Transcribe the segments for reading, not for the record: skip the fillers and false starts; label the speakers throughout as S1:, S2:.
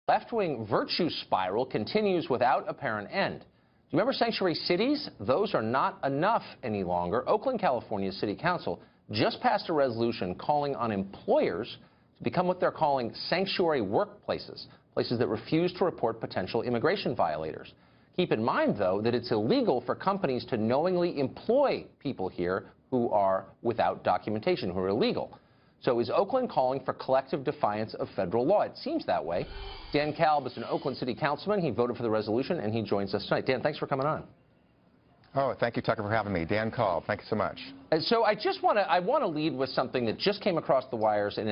S1: Left-wing virtue spiral continues without apparent end. Do you remember sanctuary cities? Those are not enough any longer. Oakland, California's City Council just passed a resolution calling on employers to become what they're calling sanctuary workplaces, places that refuse to report potential immigration violators. Keep in mind, though, that it's illegal for companies to knowingly employ people here who are without documentation, who are illegal. So is Oakland calling for collective defiance of federal law? It seems that way. Dan Kalb is an Oakland City Councilman. He voted for the resolution, and he joins us tonight. Dan, thanks for coming on.
S2: Oh, thank you, Tucker, for having me. Dan Kalb, thank you so much.
S1: So I want to lead with something that just came across the wires, and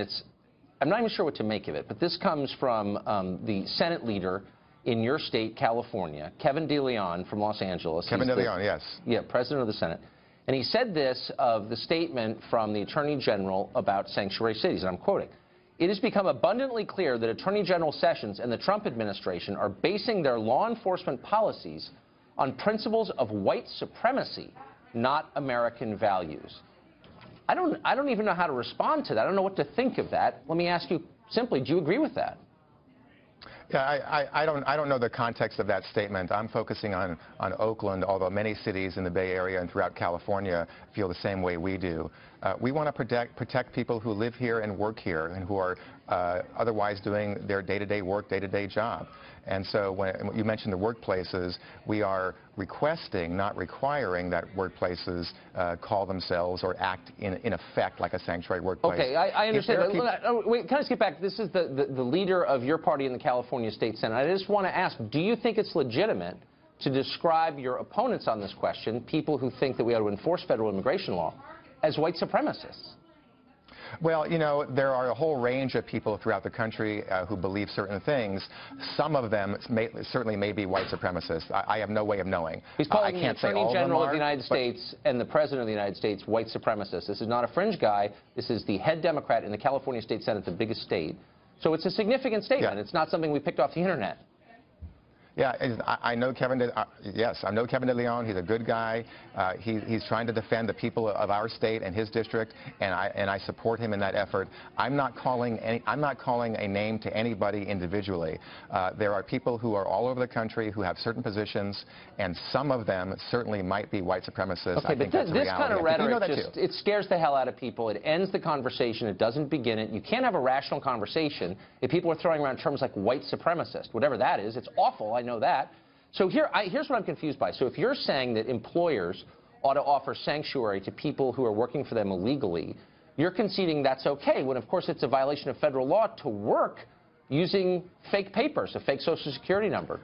S1: I'm not even sure what to make of it, but this comes from the Senate leader in your state, California, Kevin DeLeon from Los Angeles.
S2: Kevin DeLeon, yes.
S1: Yeah, president of the Senate. And he said this of the statement from the Attorney General about sanctuary cities, and I'm quoting, "It has become abundantly clear that Attorney General Sessions and the Trump administration are basing their law enforcement policies on principles of white supremacy, not American values." I don't even know how to respond to that. I don't know what to think of that. Let me ask you simply, do you agree with that?
S2: Yeah, I don't know the context of that statement. I'm focusing on Oakland, although many cities in the Bay Area and throughout California feel the same way we do. We want to protect people who live here and work here and who are otherwise doing their day-to-day work, day-to-day job. And so when you mentioned the workplaces, we are requesting, not requiring, that workplaces call themselves or act in effect like a sanctuary workplace.
S1: Okay, I understand. Wait, can I skip back? This is the leader of your party in the California State Senate. I just want to ask, do you think it's legitimate to describe your opponents on this question, people who think that we ought to enforce federal immigration law, as white supremacists?
S2: Well, you know, there are a whole range of people throughout the country who believe certain things. Some of them certainly may be white supremacists. I have no way of knowing.
S1: He's calling the Attorney General of the United States and the President of the United States white supremacists. This is not a fringe guy. This is the head Democrat in the California State Senate, the biggest state. So it's a significant statement. Yeah. It's not something we picked off the Internet.
S2: Yeah, I know Kevin. Yes, I know Kevin DeLeon. He's a good guy. He's trying to defend the people of our state and his district, and I support him in that effort. I'm not calling a name to anybody individually. There are people who are all over the country who have certain positions, and some of them certainly might be white supremacists.
S1: Okay, but this kind of rhetoric it scares the hell out of people. It ends the conversation. It doesn't begin it. You can't have a rational conversation if people are throwing around terms like white supremacist, whatever that is. It's awful. I know that. So here's what I'm confused by. So if you're saying that employers ought to offer sanctuary to people who are working for them illegally, you're conceding that's okay, when of course it's a violation of federal law to work using fake papers, a fake Social Security number.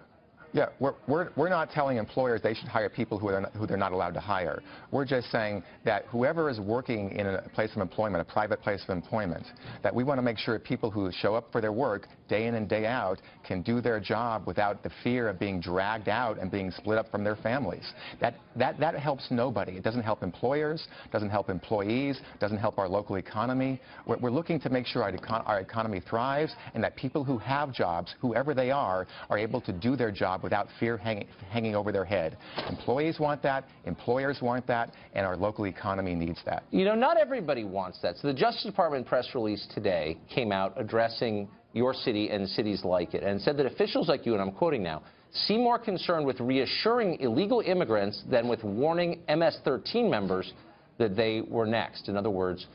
S2: Yeah, we're not telling employers they should hire people who they're not allowed to hire. We're just saying that whoever is working in a place of employment, a private place of employment, that we want to make sure people who show up for their work day in and day out can do their job without the fear of being dragged out and being split up from their families. That helps nobody. It doesn't help employers, doesn't help employees, doesn't help our local economy. We're looking to make sure our economy thrives and that people who have jobs, whoever they are able to do their job without fear hanging over their head. Employees want that, employers want that, and our local economy needs that.
S1: You know, not everybody wants that. So the Justice Department press release today came out addressing your city and cities like it and said that officials like you, and I'm quoting now, seem more concerned with reassuring illegal immigrants than with warning MS-13 members that they were next. In other words,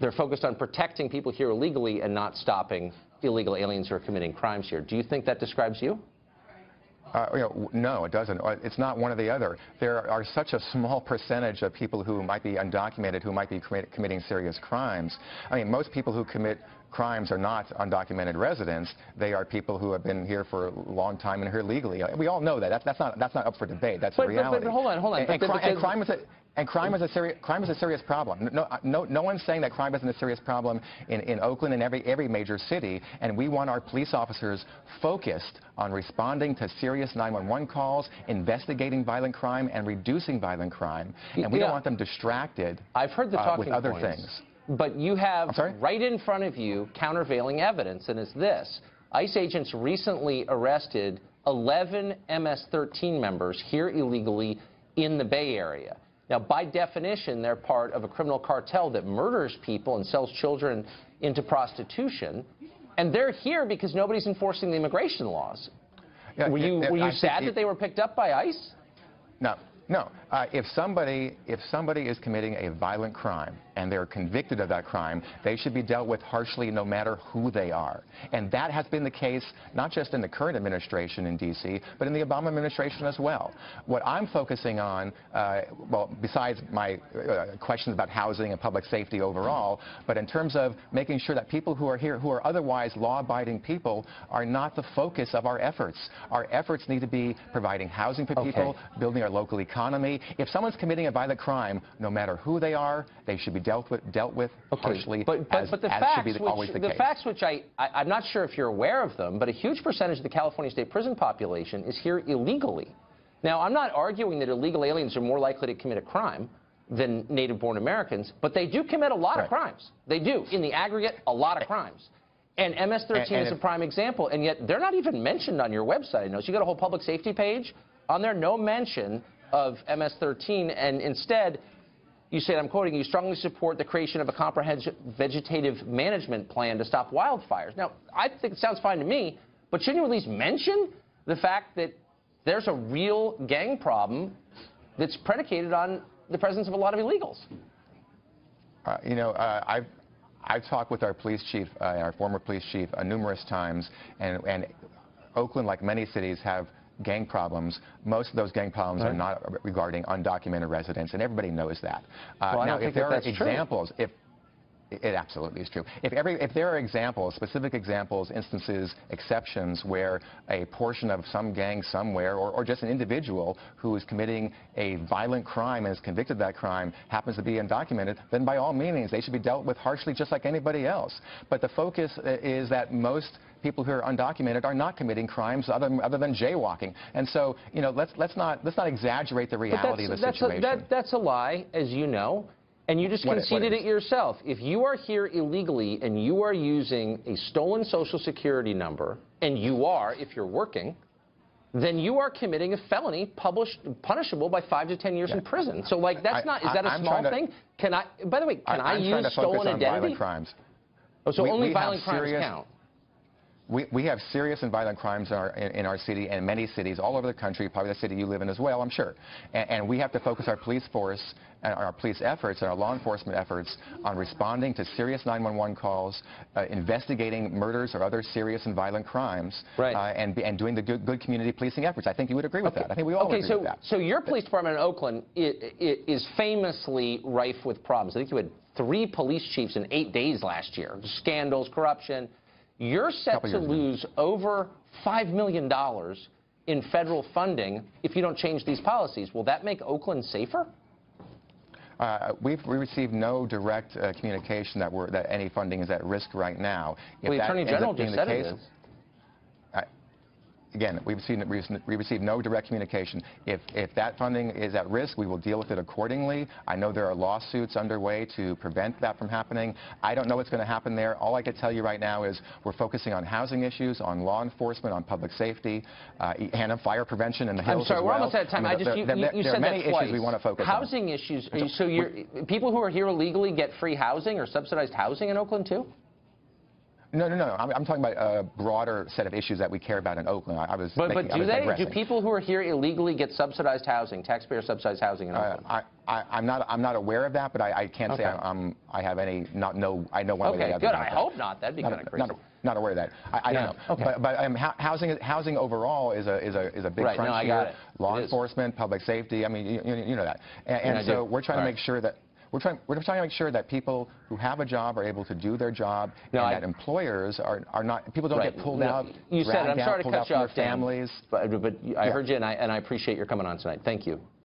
S1: they're focused on protecting people here illegally and not stopping illegal aliens who are committing crimes here. Do you think that describes you?
S2: No, it doesn't. It's not one or the other. There are such a small percentage of people who might be undocumented, who might be committing serious crimes. I mean, most people who commit crimes are not undocumented residents. They are people who have been here for a long time and are here legally. We all know that. That's not up for debate. That's a reality.
S1: But hold on.
S2: And crime is a serious problem. No one's saying that crime isn't a serious problem in Oakland and every major city. And we want our police officers focused on responding to serious 911 calls, investigating violent crime, and reducing violent crime. And we don't want them distracted
S1: I've heard the talking
S2: with other
S1: points,
S2: things.
S1: But you have right in front of you countervailing evidence, and it's this. ICE agents recently arrested 11 MS-13 members here illegally in the Bay Area. Now, by definition, they're part of a criminal cartel that murders people and sells children into prostitution. And they're here because nobody's enforcing the immigration laws.
S2: Yeah,
S1: were you sad that they were picked up by ICE?
S2: No. No. If somebody is committing a violent crime and they're convicted of that crime, they should be dealt with harshly no matter who they are. And that has been the case not just in the current administration in D.C., but in the Obama administration as well. What I'm focusing on, well, besides my questions about housing and public safety overall, but in terms of making sure that people who are here, who are otherwise law-abiding people, are not the focus of our efforts. Our efforts need to be providing housing for people, building our local economy. If someone's committing a violent crime, no matter who they are, they should be dealt with harshly, as should be always the case.
S1: The facts, which I'm not sure if you're aware of them, but a huge percentage of the California state prison population is here illegally. Now, I'm not arguing that illegal aliens are more likely to commit a crime than native-born Americans, but they do commit a lot of crimes. They do. In the aggregate, a lot of crimes. And MS-13 is a prime example, and yet they're not even mentioned on your website. I know. So you got a whole public safety page on there, no mention of MS-13, and instead you said, I'm quoting, you strongly support the creation of a comprehensive vegetative management plan to stop wildfires. Now, I think it sounds fine to me, but shouldn't you at least mention the fact that there's a real gang problem that's predicated on the presence of a lot of illegals?
S2: You know, I've talked with our police chief, our former police chief, numerous times, and Oakland, like many cities, have gang problems. Most of those gang problems are not regarding undocumented residents, and everybody knows that. Now, if there are examples, it absolutely is true. If there are examples, specific examples, instances, exceptions where a portion of some gang somewhere, or just an individual who is committing a violent crime and is convicted of that crime happens to be undocumented, then by all means they should be dealt with harshly just like anybody else. But the focus is that most people who are undocumented are not committing crimes other than jaywalking. And so, you know, let's not exaggerate the reality of the situation.
S1: That's a lie, as you know. And you just conceded it yourself. If you are here illegally and you are using a stolen Social Security number, and you are, if you're working, then you are committing a felony punishable by 5 to 10 years in prison. So, like, that's not, is that a small thing? Can I, by the way, can I use stolen identity?
S2: Violent crimes.
S1: Oh, so only violent crimes count?
S2: We have serious and violent crimes in our city and many cities all over the country, probably the city you live in as well, I'm sure. And we have to focus our police force and our police efforts and our law enforcement efforts on responding to serious 911 calls, investigating murders or other serious and violent crimes, and doing the good community policing efforts. I think you would agree with that. I think we all agree with that.
S1: So your police department in Oakland is famously rife with problems. I think you had 3 police chiefs in 8 days last year. Scandals, corruption. You're set to lose over $5 million in federal funding if you don't change these policies. Will that make Oakland safer?
S2: We received no direct communication that any funding is at risk right now.
S1: Well, the Attorney General just said it is.
S2: Again, we received no direct communication. If that funding is at risk, we will deal with it accordingly. I know there are lawsuits underway to prevent that from happening. I don't know what's going to happen there. All I can tell you right now is we're focusing on housing issues, on law enforcement, on public safety, and on fire prevention in the hills.
S1: I'm sorry, we're almost out of time.
S2: I mean, you
S1: said
S2: many
S1: that twice.
S2: issues we want to focus on.
S1: Housing issues. So people who are here illegally get free housing or subsidized housing in Oakland too?
S2: No. I'm talking about a broader set of issues that we care about in Oakland.
S1: Do people who are here illegally get subsidized housing, taxpayer subsidized housing in Oakland?
S2: I'm not aware of that, but I can't say I have any. I know one way or the other.
S1: Okay, good. I hope not. That'd be kind of crazy.
S2: Not aware of that. I don't know.
S1: Okay.
S2: But housing overall is a big crunch
S1: I
S2: here.
S1: got it.
S2: Law enforcement, public safety. I mean, you know that. And so we're trying to make sure that. We're trying to make sure that people who have a job are able to do their job, and that employers are not. People don't get pulled out.
S1: You said, I'm sorry to cut you off,
S2: families.
S1: But I heard you, and I appreciate your coming on tonight. Thank you.